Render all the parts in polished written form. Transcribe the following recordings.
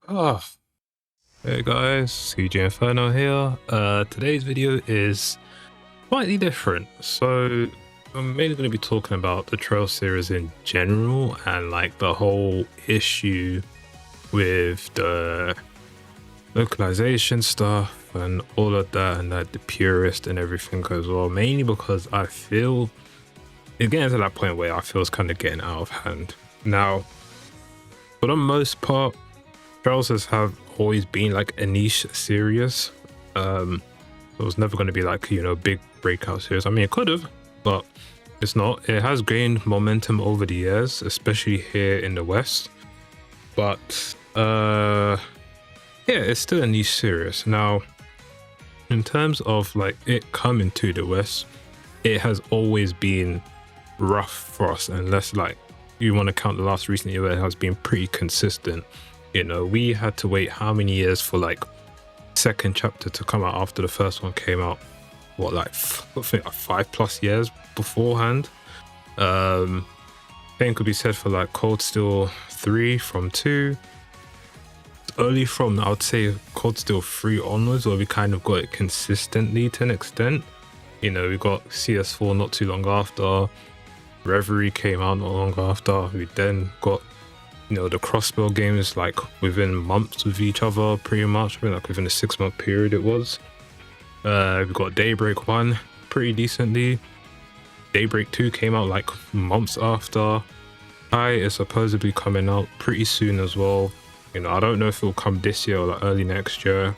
Oh, hey guys, CJ Inferno here. Today's video is slightly different. So I'm mainly going to be talking about the Trail series in general and like the whole issue with the localization stuff and all of that, and like the purist and everything as well. Mainly because I feel it's getting to that point where I feel it's kind of getting out of hand. Now, for the most part, Trails have always been like a niche series. It was never going to be like, big breakout series. I mean, it could have, but it's not. It has gained momentum over the years, especially here in the West. But yeah, it's still a niche series. Now, in terms of like it coming to the West, it has always been rough for us, unless like you want to count the last recent year where it has been pretty consistent. We had to wait how many years for like second chapter to come out after the first one came out? What, like I think like 5+ years beforehand. Same could be said for like Cold Steel 3 from 2. Early from, I would say, Cold Steel 3 onwards, where we kind of got it consistently to an extent. We got CS4 not too long after. Reverie came out not long after. We then got the Crossbow games like within months with each other, pretty much. I mean, like within a 6-month period it was. We got Daybreak 1 pretty decently. Daybreak 2 came out like months after. High is supposedly coming out pretty soon as well. I don't know if it'll come this year or like early next year.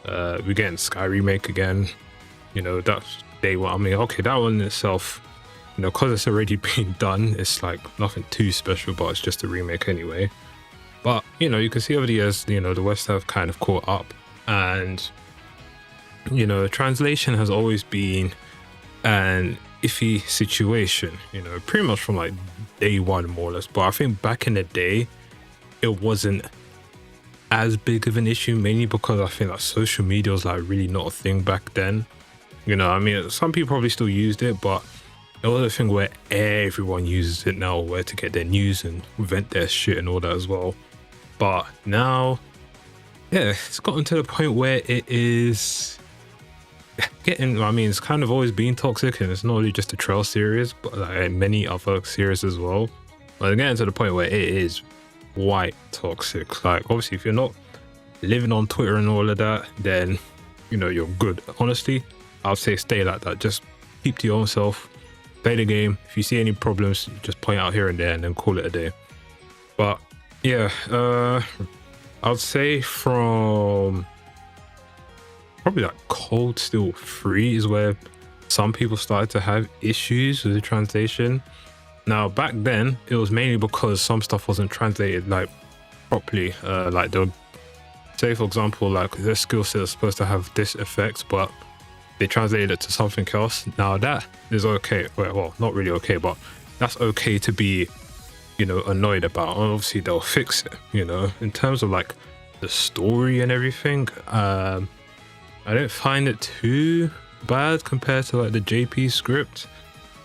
We're getting Sky Remake again. That's day one. I mean, okay, that one in itself, because it's already been done, it's like nothing too special, but it's just a remake anyway. But you can see over the years, the West have kind of caught up, and translation has always been an iffy situation, pretty much from like day one, more or less. But I think back in the day, it wasn't as big of an issue, mainly because I think like social media was like really not a thing back then. I mean, some people probably still used it, but it was a thing where everyone uses it now, where to get their news and vent their shit and all that as well. But now, yeah, it's gotten to the point where it is getting, I mean, it's kind of always been toxic, and it's not only just the Trail series, but like many other series as well. But it's getting to the point where it is quite toxic. Like, obviously, if you're not living on Twitter and all of that, then, you're good. Honestly, I'll say stay like that. Just keep to your own self. Play the game. If you see any problems, just point out here and there and then call it a day. But yeah, I'd say from probably like Cold Steel 3 is where some people started to have issues with the translation. Now back then it was mainly because some stuff wasn't translated like properly. Like they'll say, for example, like their skill set is supposed to have this effect, but they translated it to something else. Now that is okay. Well, not really okay, but that's okay to be, annoyed about. Obviously, they'll fix it, In terms of like the story and everything, I don't find it too bad compared to like the JP script.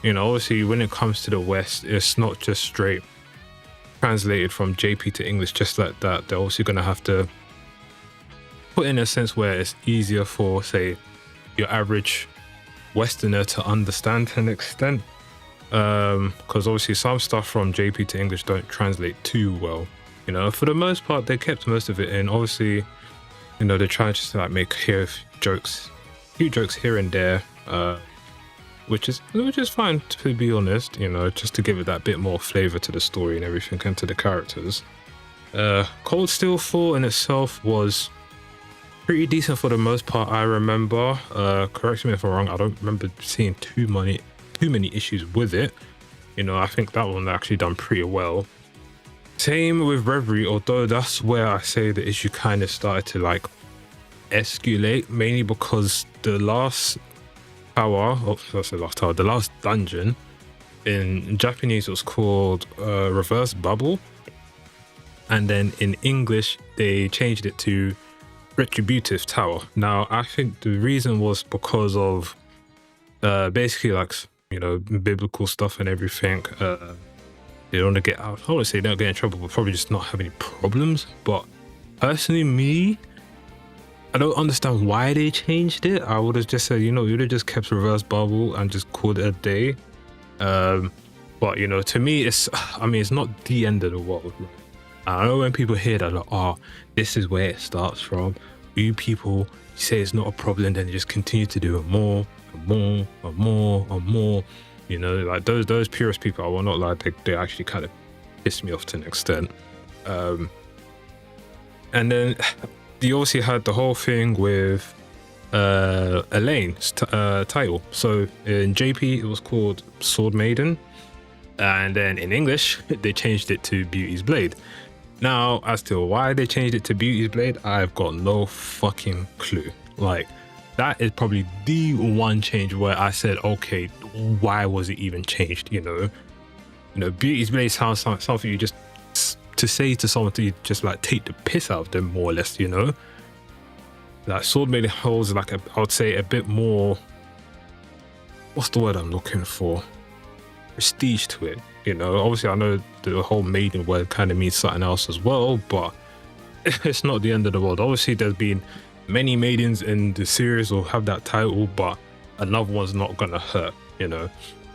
Obviously, when it comes to the West, it's not just straight translated from JP to English just like that. They're also going to have to put in a sense where it's easier for, say, your average Westerner to understand to an extent, because obviously some stuff from JP to English don't translate too well. For the most part, they kept most of it in. Obviously, they try just to like make few jokes here and there, which is fine, to be honest. Just to give it that bit more flavor to the story and everything, and to the characters. Cold Steel 4 in itself was pretty decent for the most part. I remember, correct me if I'm wrong, I don't remember seeing too many issues with it. I think that one actually done pretty well. Same with Reverie, although that's where I say the issue kind of started to like escalate, mainly because the last tower, the last dungeon in Japanese was called Reverse Bubble, and then in English they changed it to Retributive Tower. Now I think the reason was because of basically like biblical stuff and everything. They don't want to get out. I don't want to say they don't get in trouble, but probably just not have any problems. But personally, me, I don't understand why they changed it. I would have just said, you would have just kept reverse bubble and just called it a day. But to me, it's not the end of the world. I know when people hear that, like, oh, this is where it starts from. You people say it's not a problem, then you just continue to do it more and more and more and more. Like those purist people, I will not lie, they actually kind of piss me off to an extent. And then you obviously had the whole thing with Elaine's title. So in JP, it was called Sword Maiden. And then in English, they changed it to Beauty's Blade. Now, as to why they changed it to Beauty's Blade, I've got no fucking clue. Like, that is probably the one change where I said, okay, why was it even changed? Beauty's Blade sounds something you just to say to someone to just like take the piss out of them, more or less. Like Sword Maiden holds like I would say a bit more. What's the word I'm looking for? Prestige to it. Obviously I know the whole maiden word kind of means something else as well, but it's not the end of the world. Obviously there's been many maidens in the series will have that title, but another one's not gonna hurt.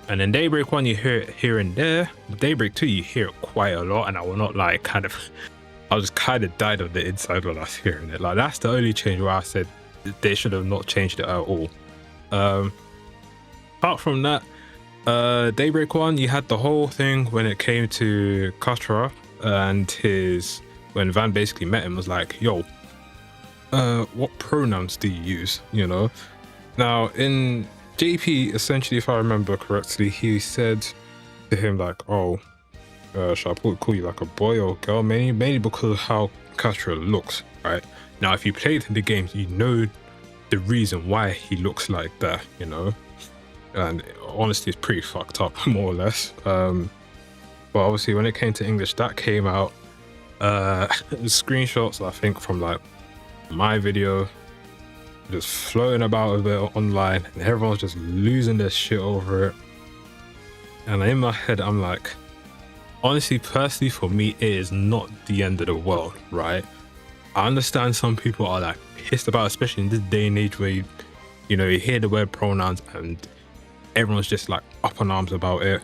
And then Daybreak 1 you hear it here and there. Daybreak 2 you hear it quite a lot, and I will not lie, I just kind of died on the inside when I was hearing it. Like, that's the only change where I said they should have not changed it at all. Apart from that, Daybreak 1 you had the whole thing when it came to Katra and when Van basically met him, was like, yo, what pronouns do you use? Now in JP, essentially, if I remember correctly, he said to him like, oh, should I call you like a boy or girl? Mainly because of how Katra looks, right? Now, if you played the games, you know the reason why he looks like that, and honestly, it's pretty fucked up, more or less. But obviously, when it came to English, that came out. Screenshots, I think, from like my video, just floating about a bit online, and everyone's just losing their shit over it. And in my head, I'm like, honestly, personally, for me, it is not the end of the world, right? I understand some people are like pissed about it, especially in this day and age where you hear the word pronouns and everyone's just like up in arms about it.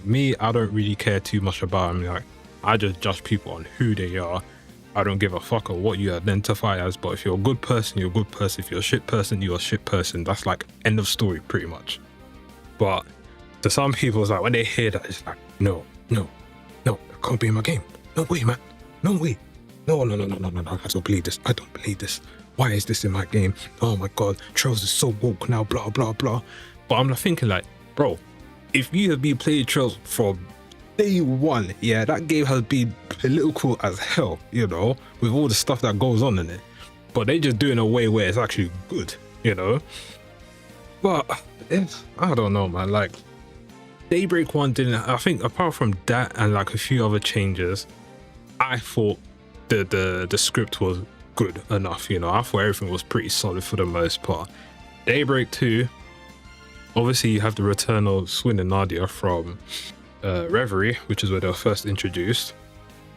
Me, I don't really care too much about it. Like, I just judge people on who they are. I don't give a fuck of what you identify as, but if you're a good person, you're a good person. If you're a shit person, you're a shit person. That's like end of story, pretty much. But to some people, it's like when they hear that, it's like, no, that can't be in my game. No way, man. No way. No. I don't believe this. Why is this in my game? Oh my god, Trails is so woke now, blah, blah, blah. But I'm thinking like, bro, if you have been playing Trails from day one, yeah, that game has been political as hell, with all the stuff that goes on in it. But they just do it in a way where it's actually good, But I don't know, man. Like, Daybreak 1 didn't, I think, apart from that and like a few other changes, I thought the script was good enough. I thought everything was pretty solid for the most part. Daybreak 2, obviously you have the return of Swin and Nadia from Reverie, which is where they were first introduced.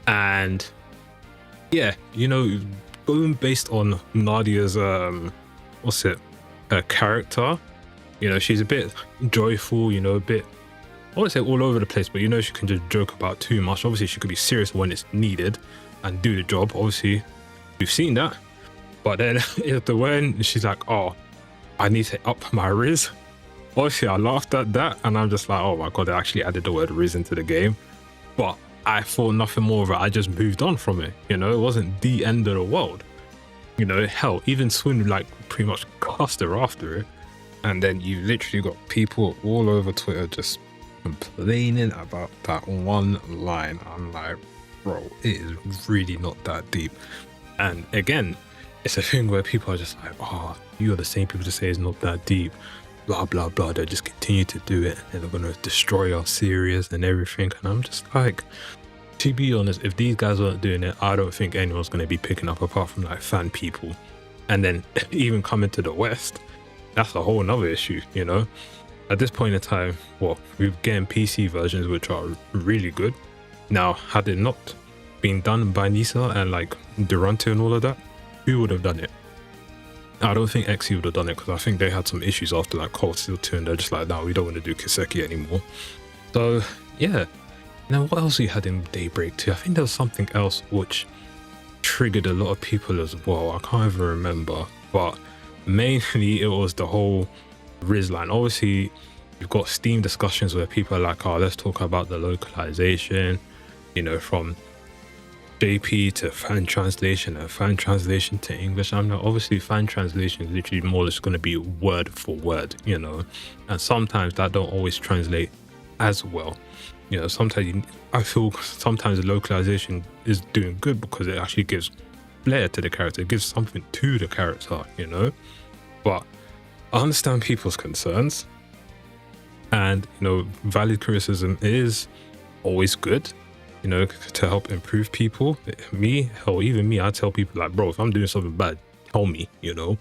And yeah, going based on Nadia's her character, she's a bit joyful, a bit, I wouldn't say all over the place, but she can just joke about too much. Obviously she could be serious when it's needed and do the job. Obviously we've seen that. But then when she's like, oh, I need to up my Riz, obviously I laughed at that, and I'm just like, oh my god, they actually added the word Riz into the game. But I thought nothing more of it. I just moved on from it. It wasn't the end of the world. Hell, even Swin like pretty much cussed her after it. And then you literally got people all over Twitter just complaining about that one line. I'm like, bro, it is really not that deep. And again, it's a thing where people are just like, oh, you're the same people to say it's not that deep, blah blah blah. They'll just continue to do it and they're gonna destroy our series and everything. And I'm just like, to be honest, if these guys weren't doing it, I don't think anyone's gonna be picking up apart from like fan people. And then even coming to the West, that's a whole nother issue. At this point in time, well, we're getting PC versions which are really good. Now, had it not being done by Nisa and like Durante and all of that, who would have done it? I don't think XE would have done it because I think they had some issues after like Cold Steel 2 and they're just like, no, we don't want to do Kiseki anymore. So yeah. Now what else we had in Daybreak 2? I think there was something else which triggered a lot of people as well. I can't even remember, but mainly it was the whole Riz line. Obviously you've got Steam discussions where people are like, oh, let's talk about the localization, you know, from JP to fan translation and fan translation to English. I'm not, obviously fan translation is literally more or less going to be word for word, you know, and sometimes that don't always translate as well. You know, sometimes I feel sometimes the localization is doing good because it actually gives flair to the character, it gives something to the character, you know. But I understand people's concerns, and you know, valid criticism is always good, you know, to help improve people. Me, hell, even me, I tell people like, bro, if I'm doing something bad, tell me, you know.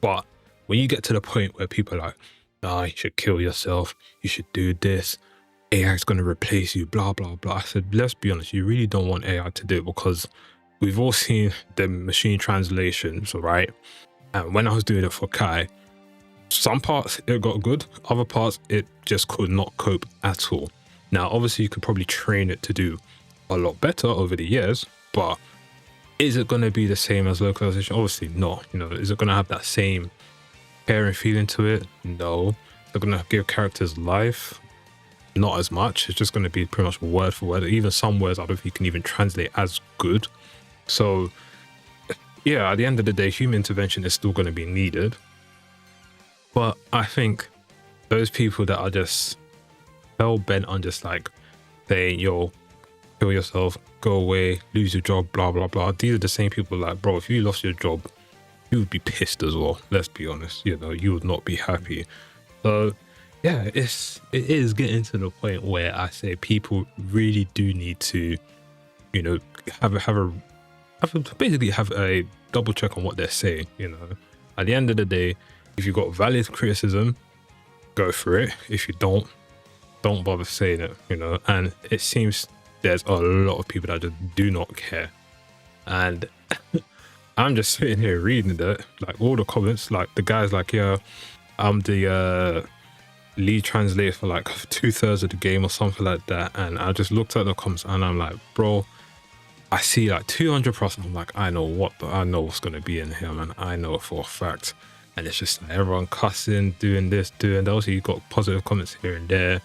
But when you get to the point where people are like, ah, you should kill yourself, you should do this, AI is going to replace you, blah, blah, blah. I said, let's be honest, you really don't want AI to do it because we've all seen the machine translations, right? And when I was doing it for Kai, some parts it got good, other parts it just could not cope at all. Now, obviously, you could probably train it to do a lot better over the years, but is it going to be the same as localization? Obviously not. You know, is it going to have that same care and feeling to it? No. They're going to give characters life? Not as much. It's just going to be pretty much word for word. Even some words I don't think you can even translate as good. So yeah, at the end of the day, human intervention is still going to be needed. But I think those people that are just hell bent on just like saying, yo, kill yourself, go away, lose your job, blah, blah, blah. These are the same people like, bro, if you lost your job, you would be pissed as well. Let's be honest, you know, you would not be happy. So yeah, it is getting to the point where I say people really do need to, you know, basically have a double check on what they're saying. You know, at the end of the day, if you've got valid criticism, go for it. If you don't bother saying it. You know, and it seems there's a lot of people that just do not care, and I'm just sitting here reading that, like all the comments, like the guys like, yeah, I'm the lead translator for like 2/3 of the game or something like that, and I just looked at the comments and I'm like, bro, I see like 200 plus, and I'm like, I know what's gonna be in here, man. I know it for a fact. And it's just like everyone cussing, doing this, doing that. Also, you got positive comments here and there,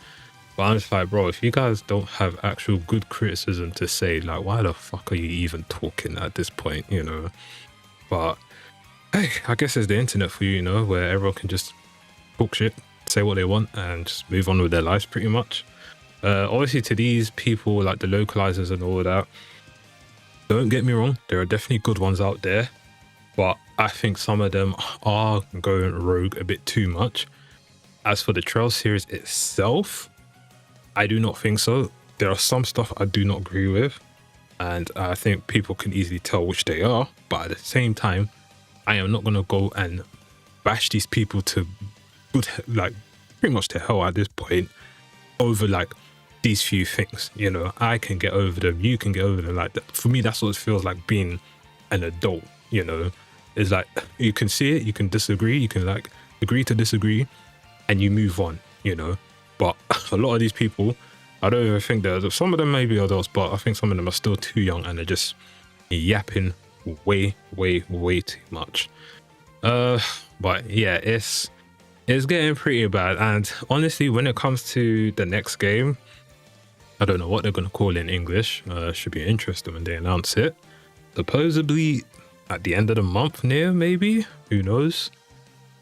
but I'm just like, bro, if you guys don't have actual good criticism to say, like, why the fuck are you even talking at this point, you know? But hey, I guess it's the internet for you, you know, where everyone can just talk shit, say what they want, and just move on with their lives pretty much. Obviously, to these people, like the localizers and all that, don't get me wrong, there are definitely good ones out there, but I think some of them are going rogue a bit too much. As for the Trail series itself, I do not think so. There are some stuff I do not agree with, and I think people can easily tell which they are, but at the same time, I am not going to go and bash these people to good, like pretty much to hell at this point over like these few things. You know, I can get over them, you can get over them. Like for me, that's what it feels like being an adult. You know, it's like you can see it, you can disagree, you can like agree to disagree, and you move on. You know, but a lot of these people, I don't even think some of them may be adults, but I think some of them are still too young and they're just yapping way too much. But yeah, it's getting pretty bad. And honestly, when it comes to the next game, I don't know what they're going to call it in English. Should be interesting when they announce it. Supposedly at the end of the month near, maybe, who knows.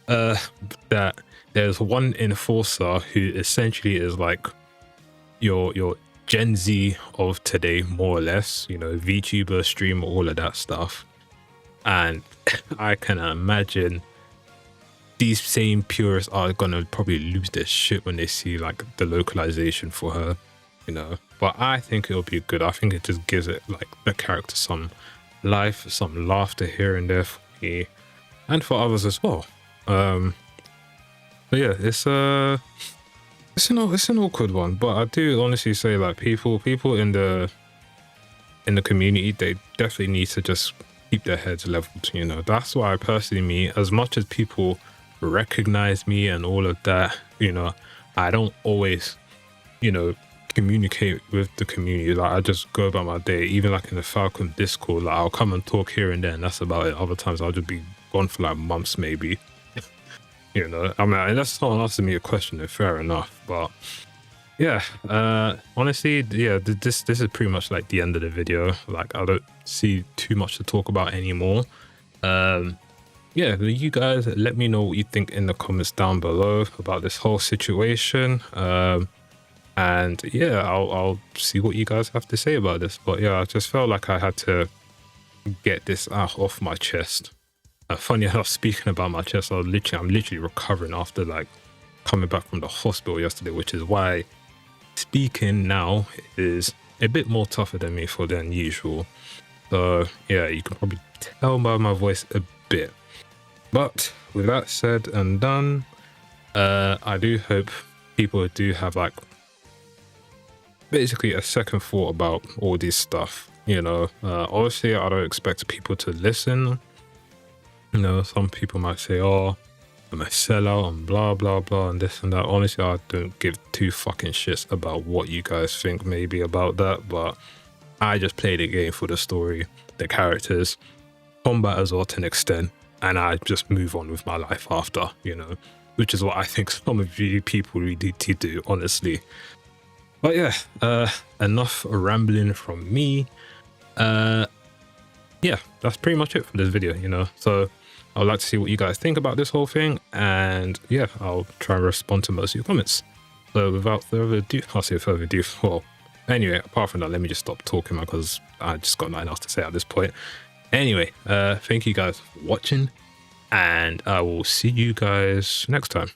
That there's one enforcer who essentially is like your Gen Z of today, more or less, you know, VTuber, streamer, all of that stuff. And I can imagine these same purists are gonna probably lose their shit when they see like the localization for her, you know. But I think it'll be good. I think it just gives it like the character some life, some laughter here and there for me and for others as well. But yeah, it's an awkward one. But I do honestly say like people in the in the community, they definitely need to just keep their heads leveled. You know, that's why I personally, me, as much as people recognize me and all of that, you know, I don't always, you know, communicate with the community. Like, I just go about my day. Even like in the Falcon Discord, like I'll come and talk here and there, and that's about it. Other times I'll just be gone for like months, maybe. You know, I mean, unless someone asking me a question, then fair enough. But yeah, honestly, yeah, this is pretty much like the end of the video. Like, I don't see too much to talk about anymore. Yeah, you guys let me know what you think in the comments down below about this whole situation. And yeah, I'll see what you guys have to say about this. But yeah, I just felt like I had to get this off my chest. Funny enough, speaking about my chest, I'm literally recovering after like coming back from the hospital yesterday, which is why speaking now is a bit more tougher than me than usual. So yeah, you can probably tell by my voice a bit. But with that said and done, I do hope people do have like basically a second thought about all this stuff. You know, obviously I don't expect people to listen. You know, some people might say, oh, I'm a sellout and blah, blah, blah, and this and that. Honestly, I don't give two fucking shits about what you guys think maybe about that, but I just play the game for the story, the characters, combat as well to an extent, and I just move on with my life after, you know, which is what I think some of you people really need to do, honestly. But yeah, enough rambling from me. Yeah, that's pretty much it for this video, you know. So I would like to see what you guys think about this whole thing, and yeah, I'll try and respond to most of your comments. So without further ado, well, anyway, apart from that, let me just stop talking, because I just got nothing else to say at this point. Anyway, thank you guys for watching, and I will see you guys next time.